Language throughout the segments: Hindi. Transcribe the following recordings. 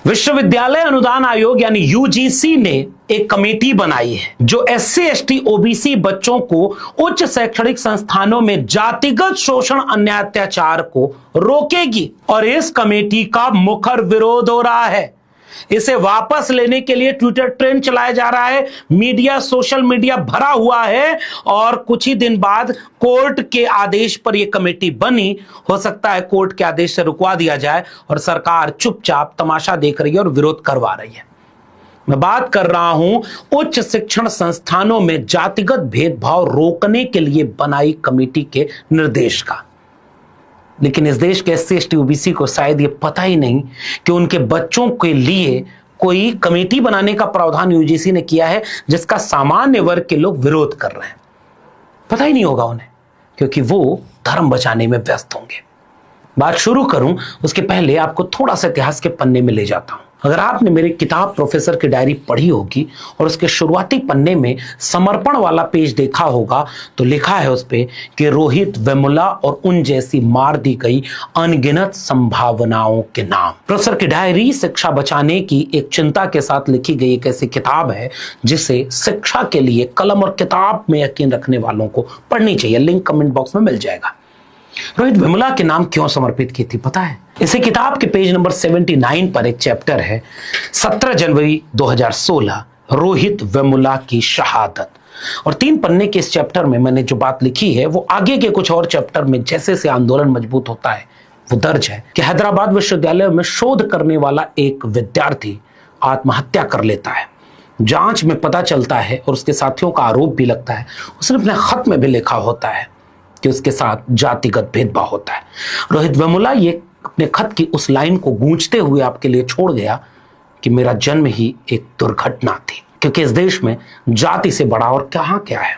विश्वविद्यालय अनुदान आयोग यानी यूजीसी ने एक कमेटी बनाई है जो एससी एसटी ओबीसी बच्चों को उच्च शैक्षणिक संस्थानों में जातिगत शोषण अन्याय अत्याचार को रोकेगी। और इस कमेटी का मुखर विरोध हो रहा है। इसे वापस लेने के लिए ट्विटर ट्रेंड चलाया जा रहा है, मीडिया सोशल मीडिया भरा हुआ है और कुछ ही दिन बाद कोर्ट के आदेश पर यह कमेटी बनी। हो सकता है कोर्ट के आदेश से रुकवा दिया जाए और सरकार चुपचाप तमाशा देख रही है और विरोध करवा रही है। मैं बात कर रहा हूं उच्च शिक्षण संस्थानों में जातिगत भेदभाव रोकने के लिए बनाई कमेटी के निर्देश का। लेकिन इस देश के एससी एसटी ओबीसी को शायद ये पता ही नहीं कि उनके बच्चों के लिए कोई कमेटी बनाने का प्रावधान यूजीसी ने किया है जिसका सामान्य वर्ग के लोग विरोध कर रहे हैं। पता ही नहीं होगा उन्हें, क्योंकि वो धर्म बचाने में व्यस्त होंगे। बात शुरू करूं उसके पहले आपको थोड़ा सा इतिहास के पन्ने में ले जाता हूं। अगर आपने मेरी किताब प्रोफेसर की डायरी पढ़ी होगी और उसके शुरुआती पन्ने में समर्पण वाला पेज देखा होगा तो लिखा है उस पे कि रोहित वेमुला और उन जैसी मार दी गई अनगिनत संभावनाओं के नाम। प्रोफेसर की डायरी शिक्षा बचाने की एक चिंता के साथ लिखी गई एक ऐसी किताब है जिसे शिक्षा के लिए कलम और किताब में यकीन रखने वालों को पढ़नी चाहिए। लिंक कमेंट बॉक्स में मिल जाएगा। रोहित वेमुला के नाम क्यों समर्पित की थी पता है? इसी किताब के पेज नंबर 79 पर एक चैप्टर है 17 जनवरी 2016 रोहित वेमुला की शहादत। और 3 पन्ने के इस चैप्टर में मैंने जो बात लिखी है वो आगे के कुछ और चैप्टर में जैसे से आंदोलन मजबूत होता है वो दर्ज है कि हैदराबाद विश्वविद्यालय में शोध करने वाला एक विद्यार्थी आत्महत्या कर लेता है। जांच में पता चलता है और उसके साथियों का आरोप भी लगता है, उसने अपने खत में भी लिखा होता है कि उसके साथ जातिगत भेदभाव होता है। रोहित वेमुला ये अपने खत की उस लाइन को गूंजते हुए आपके लिए छोड़ गया कि मेरा जन्म ही एक दुर्घटना थी, क्योंकि इस देश में जाति से बड़ा और क्या है।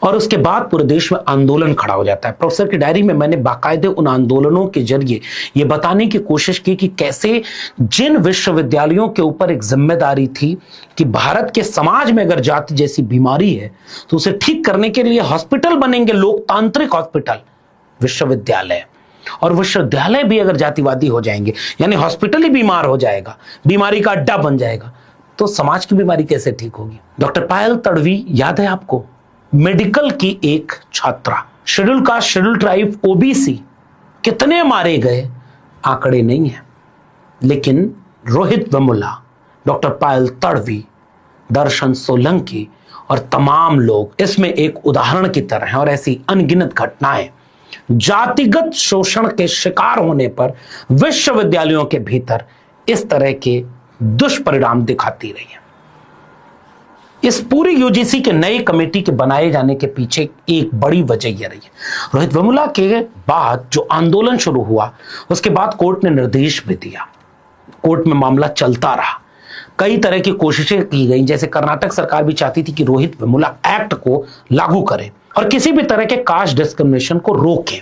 और उसके बाद पूरे देश में आंदोलन खड़ा हो जाता है। प्रोफेसर की डायरी में मैंने बाकायदे उन आंदोलनों के जरिए यह बताने की कोशिश की कि कैसे जिन विश्वविद्यालयों के ऊपर एक जिम्मेदारी थी कि भारत के समाज में अगर जाति जैसी बीमारी है तो उसे ठीक करने के लिए हॉस्पिटल बनेंगे, लोकतांत्रिक हॉस्पिटल, विश्वविद्यालय। और विश्वविद्यालय भी अगर जातिवादी हो जाएंगे यानी हॉस्पिटल ही बीमार हो जाएगा, बीमारी का अड्डा बन जाएगा, तो समाज की बीमारी कैसे ठीक होगी? डॉक्टर पायल तड़वी याद है आपको? मेडिकल की एक छात्रा, schedule caste schedule tribe OBC, कितने मारे गए आंकड़े नहीं है। लेकिन रोहित वेमुला, डॉक्टर पायल तड़वी, दर्शन सोलंकी और तमाम लोग इसमें एक उदाहरण की तरह हैं। और ऐसी अनगिनत घटनाएं जातिगत शोषण के शिकार होने पर विश्वविद्यालयों के भीतर इस तरह के दुष्परिणाम दिखाती रही है। इस पूरी यूजीसी के नई कमेटी के बनाए जाने के पीछे एक बड़ी वजह यह रही है। रोहित वेमुला के बाद जो आंदोलन शुरू हुआ उसके बाद कोर्ट ने निर्देश भी दिया। कोर्ट में मामला चलता रहा, कई तरह की कोशिशें की गई, जैसे कर्नाटक सरकार भी चाहती थी कि रोहित वेमुला एक्ट को लागू करे और किसी भी तरह के कास्ट डिस्क्रिमिनेशन को रोके।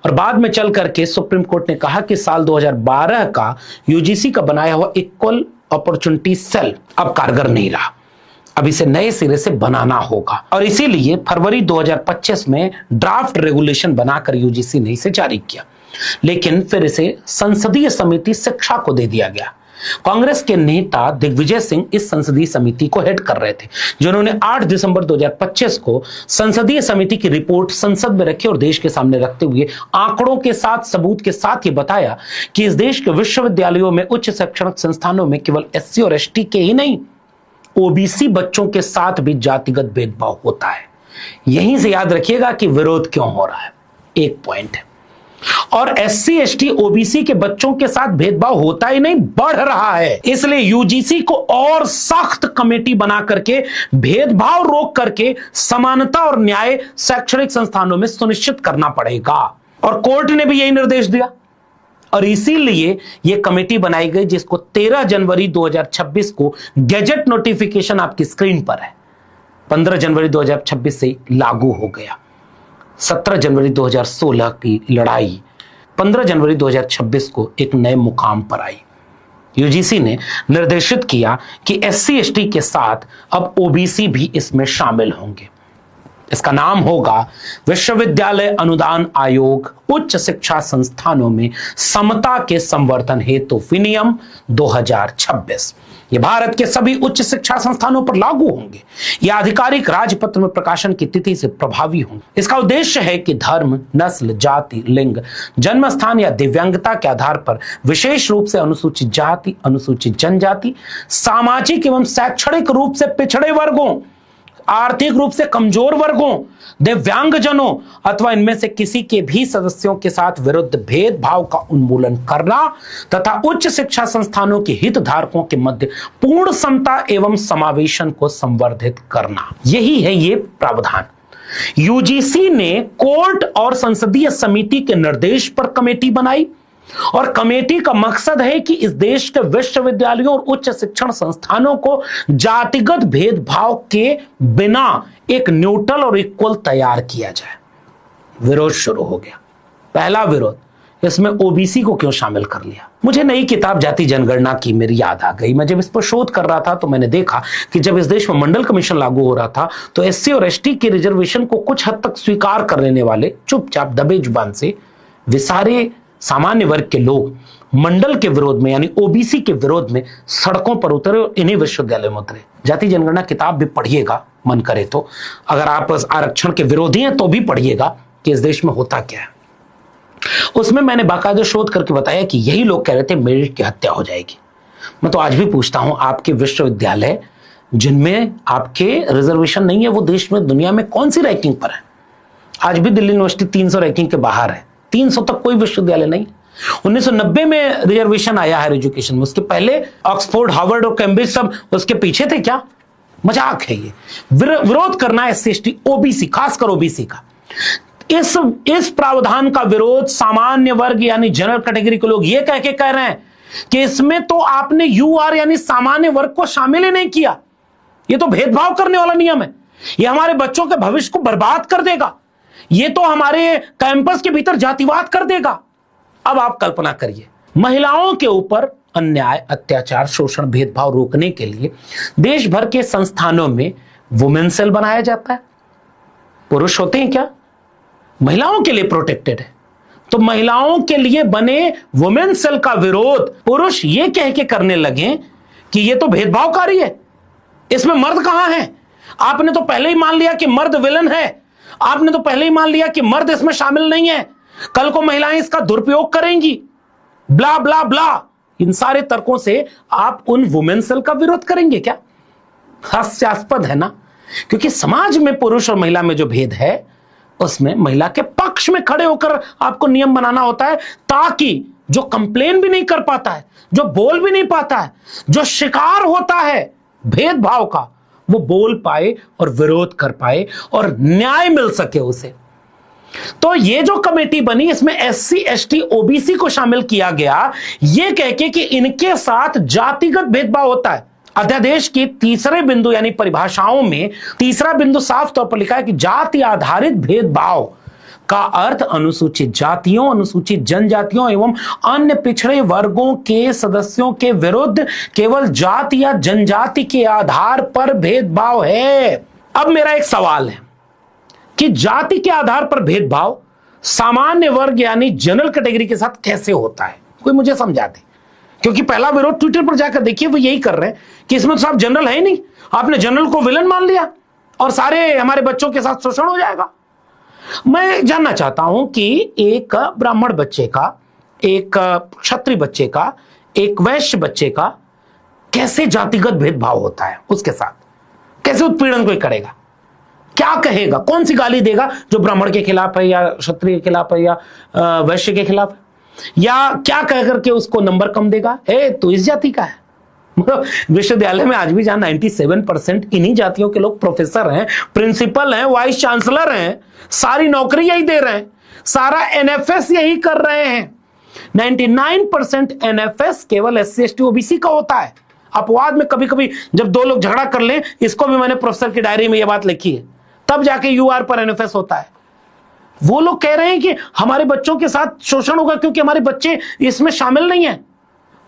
और बाद में चल करके सुप्रीम कोर्ट ने कहा कि साल 2012 का यूजीसी का बनाया हुआ इक्वल अपॉर्चुनिटी सेल अब कारगर नहीं रहा, अब इसे नए सिरे से बनाना होगा। और इसीलिए फरवरी 2025 में ड्राफ्ट रेगुलेशन बनाकर यूजीसी ने इसे जारी किया। लेकिन फिर इसे संसदीय समिति शिक्षा को दे दिया गया। कांग्रेस के नेता दिग्विजय सिंह इस संसदीय समिति को हेड कर रहे थे, जिन्होंने 8 दिसंबर 2025 को संसदीय समिति की रिपोर्ट संसद में रखी और देश के सामने रखते हुए आंकड़ों के साथ, सबूत के साथ ये बताया कि इस देश के विश्वविद्यालयों में, उच्च शैक्षणिक संस्थानों में केवल एससी और एसटी के ही नहीं, ओबीसी बच्चों के साथ भी जातिगत भेदभाव होता है। यहीं से याद रखिएगा कि विरोध क्यों हो रहा है, एक पॉइंट है। और एससी एसटी ओबीसी के बच्चों के साथ भेदभाव होता ही नहीं, बढ़ रहा है। इसलिए यूजीसी को और सख्त कमेटी बना करके भेदभाव रोक करके समानता और न्याय शैक्षणिक संस्थानों में सुनिश्चित करना पड़ेगा। और कोर्ट ने भी यही निर्देश दिया और इसीलिए यह कमेटी बनाई गई, जिसको 13 जनवरी 2026 को गैजेट नोटिफिकेशन आपकी स्क्रीन पर है, 15 जनवरी 2026 से लागू हो गया। 17 जनवरी 2016 की लड़ाई 15 जनवरी 2026 को एक नए मुकाम पर आई। यूजीसी ने निर्देशित किया कि एससी एसटी के साथ अब ओबीसी भी इसमें शामिल होंगे। इसका नाम होगा विश्वविद्यालय अनुदान आयोग उच्च शिक्षा संस्थानों में समता के संवर्धन हेतु विनियम 2026। ये भारत के सभी उच्च शिक्षा संस्थानों पर लागू होंगे। यह आधिकारिक राजपत्र में प्रकाशन की तिथि से प्रभावी होंगे। इसका उद्देश्य है कि धर्म, नस्ल, जाति, लिंग, जन्म स्थान या दिव्यांगता के आधार पर विशेष रूप से अनुसूचित जाति, अनुसूचित जनजाति, सामाजिक एवं शैक्षणिक रूप से पिछड़े वर्गों, आर्थिक रूप से कमजोर वर्गों, दिव्यांगजनों अथवा इनमें से किसी के भी सदस्यों के साथ विरुद्ध भेदभाव का उन्मूलन करना तथा उच्च शिक्षा संस्थानों के हितधारकों के मध्य पूर्ण समता एवं समावेशन को संवर्धित करना, यही है ये प्रावधान। यूजीसी ने कोर्ट और संसदीय समिति के निर्देश पर कमेटी बनाई और कमेटी का मकसद है कि इस देश के विश्वविद्यालयों और उच्च शिक्षण संस्थानों को जातिगत भेदभाव के बिना एक न्यूट्रल और इक्वल तैयार किया जाए। विरोध शुरू हो गया। पहला विरोध, इसमें ओबीसी को क्यों शामिल कर लिया। मुझे नई किताब जाति जनगणना की मेरी याद आ गई। मैं जब इस पर शोध कर रहा था तो मैंने देखा कि जब इस देश में मंडल कमीशन लागू हो रहा था तो एससी और एसटी के रिजर्वेशन को कुछ हद तक स्वीकार कर लेने वाले चुपचाप दबे जुबान से वे सारे सामान्य वर्ग के लोग मंडल के विरोध में यानी ओबीसी के विरोध में सड़कों पर उतरे और इन्हीं विश्वविद्यालय में उतरे। जाति जनगणना किताब भी पढ़िएगा मन करे तो, अगर आप आरक्षण के विरोधी हैं तो भी पढ़िएगा कि इस देश में होता क्या है। उसमें मैंने बाकायदा शोध करके बताया कि यही लोग कह रहे थे मेरिट की हत्या हो जाएगी। मैं तो आज भी पूछता हूं, आपके विश्वविद्यालय जिनमें आपके रिजर्वेशन नहीं है वो देश में दुनिया में कौन सी रैंकिंग पर है। आज भी दिल्ली यूनिवर्सिटी 300 रैंकिंग के बाहर है, 300 तक कोई विश्वविद्यालय नहीं। 1990 में रिजर्वेशन आया हायर एजुकेशन में, उसके पहले ऑक्सफोर्ड, हार्वर्ड और कैम्ब्रिज सब उसके पीछे थे क्या। मजाक है ये। विरोध करना है SC/ST ओबीसी, खासकर ओबीसी का। इस प्रावधान का विरोध सामान्य वर्ग यानी जनरल कैटेगरी के लोग ये कह के कह रहे हैं कि इसमें तो आपने यूआर यानी सामान्य वर्ग को शामिल ही नहीं किया, ये तो भेदभाव करने वाला नियम है, ये हमारे बच्चों के भविष्य को बर्बाद कर देगा, ये तो हमारे कैंपस के भीतर जातिवाद कर देगा। अब आप कल्पना करिए, महिलाओं के ऊपर अन्याय, अत्याचार, शोषण, भेदभाव रोकने के लिए देश भर के संस्थानों में वुमेन सेल बनाया जाता है। पुरुष होते हैं क्या, महिलाओं के लिए प्रोटेक्टेड है, तो महिलाओं के लिए बने वुमेन सेल का विरोध पुरुष ये कह के करने लगे कि ये तो भेदभावकारी है, इसमें मर्द कहां है। आपने तो पहले ही मान लिया कि मर्द विलन है, आपने तो पहले ही मान लिया कि मर्द इसमें शामिल नहीं है, कल को महिलाएं इसका दुरुपयोग करेंगी, ब्ला ब्ला ब्ला। इन सारे तर्कों से आप उन वुमेन सेल का विरोध करेंगे क्या। हास्यास्पद है ना, क्योंकि समाज में पुरुष और महिला में जो भेद है उसमें महिला के पक्ष में खड़े होकर आपको नियम बनाना होता है, ताकि जो कंप्लेन भी नहीं कर पाता है, जो बोल भी नहीं पाता है, जो शिकार होता है भेदभाव का, वो बोल पाए और विरोध कर पाए और न्याय मिल सके उसे। तो ये जो कमेटी बनी इसमें SC/ST ओबीसी को शामिल किया गया, ये कह के कि इनके साथ जातिगत भेदभाव होता है। अध्यादेश की तीसरे बिंदु यानी परिभाषाओं में तीसरा बिंदु साफ तौर पर लिखा है कि जाति आधारित भेदभाव का अर्थ अनुसूचित जातियों, अनुसूचित जनजातियों एवं अन्य पिछड़े वर्गों के सदस्यों के विरुद्ध केवल जाति या जनजाति के आधार पर भेदभाव है। अब मेरा एक सवाल है कि जाति के आधार पर भेदभाव सामान्य वर्ग यानी जनरल कैटेगरी के साथ कैसे होता है, कोई मुझे समझा दे। क्योंकि पहला विरोध ट्विटर पर जाकर देखिए, वो यही कर रहे हैं कि इसमें तो साहब जनरल है ही नहीं, आपने जनरल को विलन मान लिया और सारे हमारे बच्चों के साथ शोषण हो जाएगा। मैं जानना चाहता हूं कि एक ब्राह्मण बच्चे का, एक क्षत्रिय बच्चे का, एक वैश्य बच्चे का कैसे जातिगत भेदभाव होता है, उसके साथ कैसे उत्पीड़न कोई करेगा, क्या कहेगा, कौन सी गाली देगा जो ब्राह्मण के खिलाफ है या क्षत्रिय के खिलाफ है या वैश्य के खिलाफ है, या क्या कह करके उसको नंबर कम देगा, ए तू इस जाति का है। विश्वविद्यालय में आज भी जहां 97% इन्हीं जातियों के लोग प्रोफेसर हैं, प्रिंसिपल हैं, वाइस चांसलर हैं, सारी नौकरी यही दे रहे हैं, सारा NFS यही कर रहे हैं। 99% NFS केवल SC/ST OBC का होता है। अपवाद में कभी कभी जब दो लोग झगड़ा कर लें, इसको भी मैंने प्रोफेसर की डायरी में यह बात लिखी है, तब जाके UR पर NFS होता है। वो लोग कह रहे हैं कि हमारे बच्चों के साथ शोषण होगा क्योंकि हमारे बच्चे इसमें शामिल नहीं है।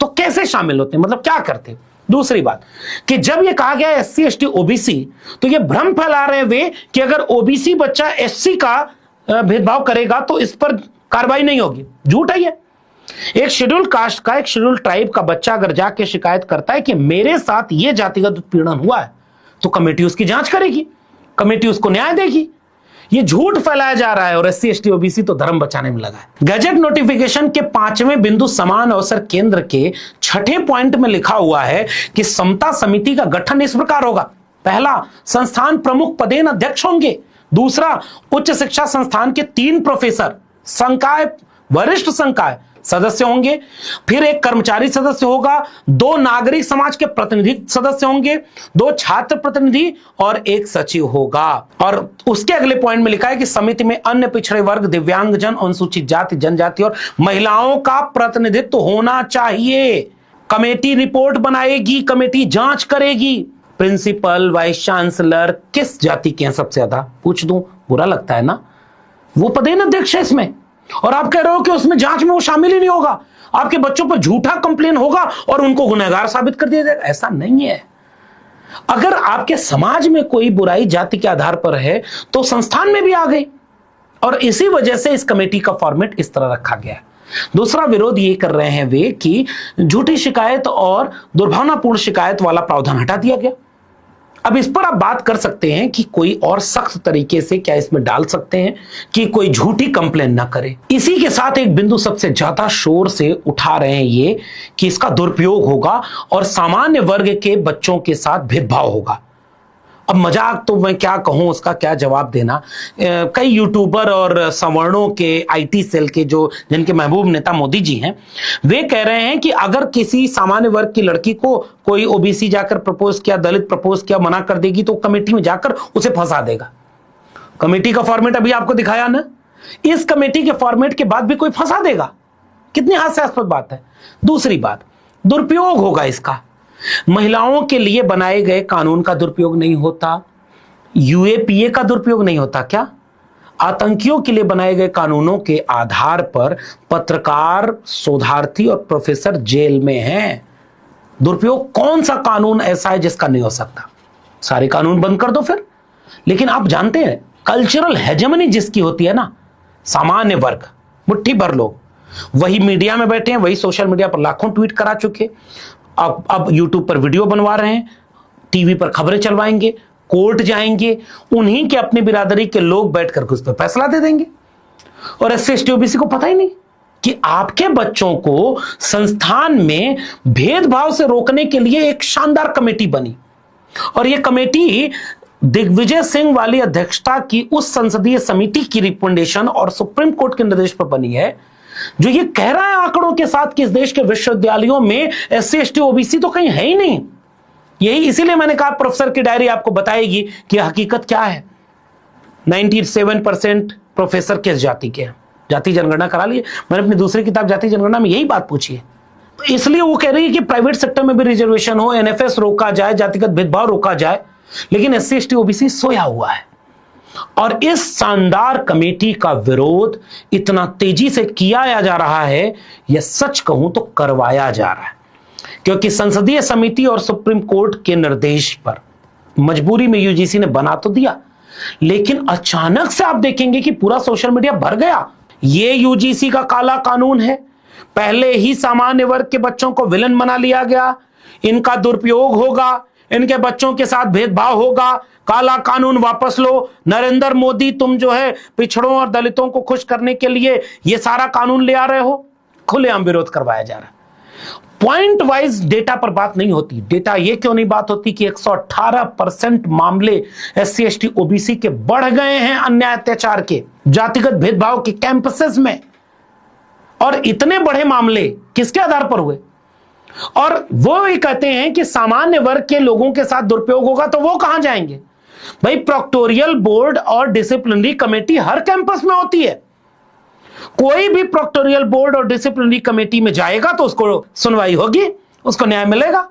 तो कैसे शामिल होते हैं, मतलब क्या करते हैं? दूसरी बात कि जब ये कहा गया एससी एसटी ओबीसी, तो ये भ्रम फैला रहे हैं वे कि अगर ओबीसी बच्चा एससी का भेदभाव करेगा तो इस पर कार्रवाई नहीं होगी। झूठ है ये। एक शेड्यूल कास्ट का, एक शेड्यूल ट्राइब का बच्चा अगर जाके शिकायत करता है कि मेरे साथ ये जातिगत उत्पीड़न हुआ है, तो कमेटी उसकी जांच करेगी, कमेटी उसको न्याय देगी। ये झूठ फैलाया जा रहा है और एससी एसटी ओबीसी तो धर्म बचाने में लगा है। गजट नोटिफिकेशन के 5वें बिंदु समान अवसर केंद्र के 6ठे पॉइंट में लिखा हुआ है कि समता समिति का गठन इस प्रकार होगा। पहला, संस्थान प्रमुख पदेन अध्यक्ष होंगे। दूसरा, उच्च शिक्षा संस्थान के 3 प्रोफेसर संकाय, वरिष्ठ संकाय सदस्य होंगे। फिर एक कर्मचारी सदस्य होगा, 2 नागरिक समाज के प्रतिनिधि सदस्य होंगे, 2 छात्र प्रतिनिधि और 1 सचिव होगा। और उसके अगले पॉइंट में लिखा है कि समिति में अन्य पिछड़े वर्ग, दिव्यांगजन, अनुसूचित जाति, जनजाति और महिलाओं का प्रतिनिधित्व होना चाहिए। कमेटी रिपोर्ट बनाएगी, कमेटी जांच करेगी। प्रिंसिपल, वाइस चांसलर किस जाति के हैं सबसे ज्यादा, पूछ दूं, बुरा लगता है ना? वो पदेन अध्यक्ष है इसमें, और आप कह रहे हो कि उसमें जांच में वो शामिल ही नहीं होगा। आपके बच्चों पर झूठा कंप्लेन होगा और उनको गुनहगार साबित कर दिया जाएगा। ऐसा नहीं है। अगर आपके समाज में कोई बुराई जाति के आधार पर है तो संस्थान में भी आ गई, और इसी वजह से इस कमेटी का फॉर्मेट इस तरह रखा गया है। दूसरा विरोध ये कर रहे हैं वे कि झूठी शिकायत और दुर्भावनापूर्ण शिकायत वाला प्रावधान हटा दिया गया। अब इस पर आप बात कर सकते हैं कि कोई और सख्त तरीके से क्या इसमें डाल सकते हैं कि कोई झूठी कंप्लेन ना करे। इसी के साथ एक बिंदु सबसे ज्यादा शोर से उठा रहे हैं ये कि इसका दुरुपयोग होगा और सामान्य वर्ग के बच्चों के साथ भेदभाव होगा। अब मजाक तो मैं क्या कहूं, उसका क्या जवाब देना। कई यूट्यूबर और सवर्णों के आईटी सेल के जो जिनके महबूब नेता मोदी जी हैं, वे कह रहे हैं कि अगर किसी सामान्य वर्ग की लड़की को कोई ओबीसी जाकर प्रपोज किया, दलित प्रपोज किया, मना कर देगी तो कमेटी में जाकर उसे फंसा देगा। कमेटी का फॉर्मेट अभी आपको दिखाया ना, इस कमेटी के फॉर्मेट के बाद भी कोई फंसा देगा। कितनी हास्यास्पद बात है। दूसरी बात, दुरुपयोग होगा इसका। महिलाओं के लिए बनाए गए कानून का दुरुपयोग नहीं होता, यूएपीए का दुरुपयोग नहीं होता क्या? आतंकियों के लिए बनाए गए कानूनों के आधार पर पत्रकार, शोधार्थी और प्रोफेसर जेल में हैं। दुरुपयोग कौन सा कानून ऐसा है जिसका नहीं हो सकता? सारे कानून बंद कर दो फिर। लेकिन आप जानते हैं कल्चरल हेजेमनी जिसकी होती है ना, सामान्य वर्ग, मुट्ठी भर लोग वही मीडिया में बैठे हैं, वही सोशल मीडिया पर लाखों ट्वीट करा चुके, अब यूट्यूब पर वीडियो बनवा रहे हैं, टीवी पर खबरें चलवाएंगे, कोर्ट जाएंगे, उन्हीं के अपनी बिरादरी के लोग बैठकर उस पर फैसला दे देंगे। और एससी एसटी ओबीसी को पता ही नहीं कि आपके बच्चों को संस्थान में भेदभाव से रोकने के लिए एक शानदार कमेटी बनी, और यह कमेटी दिग्विजय सिंह वाली अध्यक्षता की उस संसदीय समिति की रिकमेंडेशन और सुप्रीम कोर्ट के निर्देश पर बनी है, जो ये कह रहा है आंकड़ों के साथ कि इस देश के विश्वविद्यालयों में एससी एसटी ओबीसी तो कहीं है ही नहीं। यही इसीलिए मैंने कहा प्रोफेसर की डायरी आपको बताएगी कि हकीकत क्या है। 97% प्रोफेसर किस जाति के हैं? जाति जनगणना करा लिए। मैंने अपनी दूसरी किताब जाति जनगणना में यही बात पूछी है। तो इसलिए वो कह रही है कि प्राइवेट सेक्टर में भी रिजर्वेशन हो, एनएफएस रोका जाए, जातिगत भेदभाव रोका जाए, लेकिन एससी एसटी ओबीसी सोया हुआ है। और इस शानदार कमेटी का विरोध इतना तेजी से किया जा रहा है, यह सच कहूं तो करवाया जा रहा है, क्योंकि संसदीय समिति और सुप्रीम कोर्ट के निर्देश पर मजबूरी में यूजीसी ने बना तो दिया, लेकिन अचानक से आप देखेंगे कि पूरा सोशल मीडिया भर गया। यह यूजीसी का काला कानून है। पहले ही सामान्य वर्ग के बच्चों को विलन बना लिया गया, इनका दुरुपयोग होगा, इनके बच्चों के साथ भेदभाव होगा, काला कानून वापस लो। नरेंद्र मोदी, तुम जो है पिछड़ों और दलितों को खुश करने के लिए ये सारा कानून ले आ रहे हो। खुलेआम विरोध करवाया जा रहा है। पॉइंट वाइज डेटा पर बात नहीं होती। डेटा ये क्यों नहीं बात होती कि 118% मामले एससी एसटी ओबीसी के बढ़ गए हैं अन्याय अत्याचार के, जातिगत भेदभाव के कैंपसेस में। और इतने बड़े मामले किसके आधार पर हुए? और वो भी कहते हैं कि सामान्य वर्ग के लोगों के साथ दुरुपयोग होगा, तो वो कहां जाएंगे? भाई, प्रोक्टोरियल बोर्ड और डिसिप्लिनरी कमेटी हर कैंपस में होती है। कोई भी प्रोक्टोरियल बोर्ड और डिसिप्लिनरी कमेटी में जाएगा तो उसको सुनवाई होगी, उसको न्याय मिलेगा।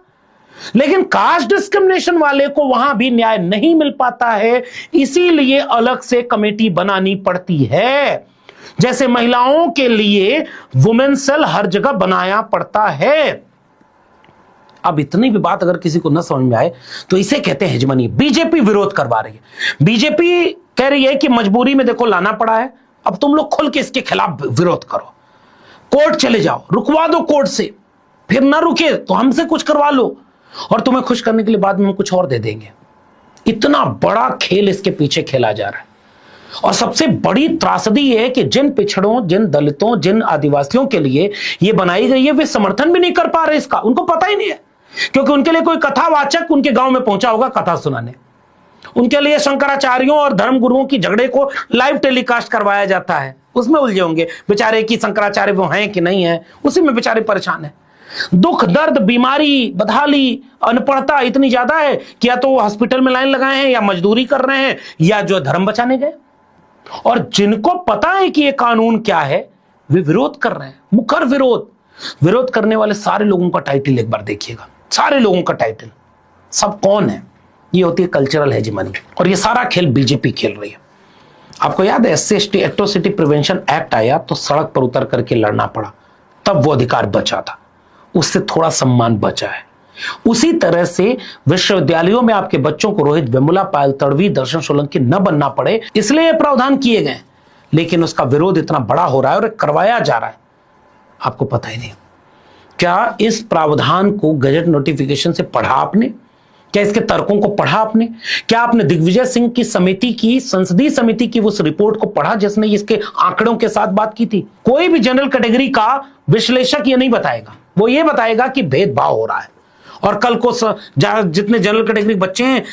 लेकिन कास्ट डिस्क्रिमिनेशन वाले को वहां भी न्याय नहीं मिल पाता है, इसीलिए अलग से कमेटी बनानी पड़ती है। जैसे महिलाओं के लिए वुमेन सेल हर जगह बनाया पड़ता है। अब इतनी भी बात अगर किसी को न समझ में आए तो इसे कहते हैं हेजमनी। बीजेपी विरोध करवा रही है, बीजेपी कह रही है कि मजबूरी में देखो लाना पड़ा है, अब तुम लोग खुल के इसके खिलाफ विरोध करो, कोर्ट चले जाओ, रुकवा दो कोर्ट से, फिर ना रुके तो हमसे कुछ करवा लो और तुम्हें खुश करने के लिए बाद में हम कुछ और दे देंगे। इतना बड़ा खेल इसके पीछे खेला जा रहा है। और सबसे बड़ी त्रासदी यह है कि जिन पिछड़ों, जिन दलितों, जिन आदिवासियों के लिए यह बनाई गई है वे समर्थन भी नहीं कर पा रहे इसका, उनको पता ही नहीं है, क्योंकि उनके लिए कोई कथावाचक उनके गांव में पहुंचा होगा कथा सुनाने, उनके लिए शंकराचार्यों और धर्मगुरुओं की झगड़े को लाइव टेलीकास्ट करवाया जाता है, उसमें उलझे होंगे बेचारे कि शंकराचार्य वो हैं कि नहीं है, उसी में बेचारे परेशान है। दुख, दर्द, बीमारी, बदहाली, अनपढ़ता इतनी ज्यादा है कि या तो वो हॉस्पिटल में लाइन लगाए हैं, या मजदूरी कर रहे हैं, या जो धर्म बचाने गए। और जिनको पता है कि ये कानून क्या है वे विरोध कर रहे हैं, मुखर विरोध। विरोध करने वाले सारे लोगों का टाइटल एक बार देखिएगा, सारे लोगों का टाइटल, सब कौन है? ये होती है कल्चरल हेजेमनी। और ये सारा खेल बीजेपी खेल रही है। आपको याद है SC/ST एट्रोसिटी प्रिवेंशन एक्ट आया तो सड़क पर उतर करके लड़ना पड़ा, तब वो अधिकार बचा था, उससे थोड़ा सम्मान बचा है। उसी तरह से विश्वविद्यालयों में आपके बच्चों को रोहित वेमुला, पायल तड़वी, दर्शन सोलंकी न बनना पड़े, इसलिए ये प्रावधान किए गए, लेकिन उसका विरोध इतना बड़ा हो रहा है और करवाया जा रहा है, आपको पता ही नहीं। क्या इस प्रावधान को गजट नोटिफिकेशन से पढ़ा आपने? क्या इसके तर्कों को पढ़ा आपने? क्या आपने दिग्विजय सिंह की समिति की, संसदीय समिति की उस रिपोर्ट को पढ़ा जिसने इसके आंकड़ों के साथ बात की थी? कोई भी जनरल कैटेगरी का विश्लेषक ये नहीं बताएगा, वो ये बताएगा कि भेदभाव हो रहा है और कल को जितने जनरल कैटेगरी बच्चे हैं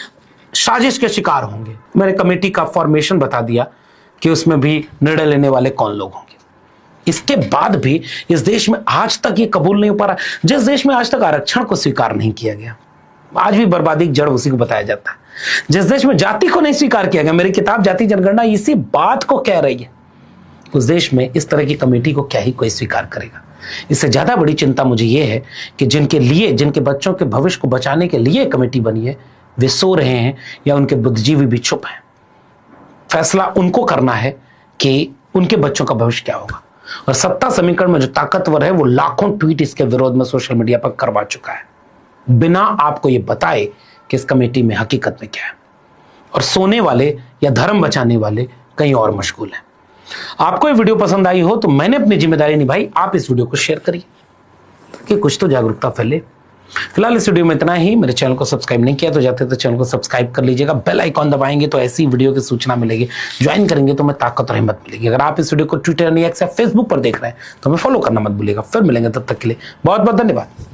साजिश के शिकार होंगे। मैंने कमेटी का फॉर्मेशन बता दिया कि उसमें भी निर्णय लेने वाले कौन लोग होंगे। इसके बाद भी इस देश में आज तक ये कबूल नहीं हो पा रहा, जिस देश में आज तक आरक्षण को स्वीकार नहीं किया गया, आज भी बर्बादी की जड़ उसी को बताया जाता है। जिस देश में जाति को नहीं स्वीकार किया गया, मेरी किताब जाति जनगणना इसी बात को कह रही है, उस देश में इस तरह की कमेटी को क्या ही कोई स्वीकार करेगा। इससे ज्यादा बड़ी चिंता मुझे यह है कि जिनके लिए, जिनके बच्चों के भविष्य को बचाने के लिए कमेटी बनी है, वे सो रहे हैं या उनके बुद्धिजीवी भी चुप हैं। फैसला उनको करना है कि उनके बच्चों का भविष्य क्या होगा। और सत्ता समीकरण में जो ताकतवर है वो लाखों ट्वीट इसके विरोध में सोशल मीडिया पर करवा चुका है, बिना आपको ये बताए कि इस कमेटी में हकीकत में क्या है। और सोने वाले या धर्म बचाने वाले कहीं और मशगूल हैं। आपको ये वीडियो पसंद आई हो तो मैंने अपनी जिम्मेदारी निभाई, आप इस वीडियो को शेयर करिए ताकि कुछ तो जागरूकता फैले। फिलहाल इस वीडियो में इतना ही। मेरे चैनल को सब्सक्राइब नहीं किया तो जाते तो चैनल को सब्सक्राइब कर लीजिएगा, बेल आइकॉन दबाएंगे तो ऐसी वीडियो की सूचना मिलेगी, ज्वाइन करेंगे तो मैं ताकत और हिम्मत मिलेगी। अगर आप इस वीडियो को ट्विटर या फेसबुक पर देख रहे हैं तो हमें फॉलो करना मत भूलिएगा। फिर मिलेंगे, तब तक के लिए बहुत बहुत धन्यवाद।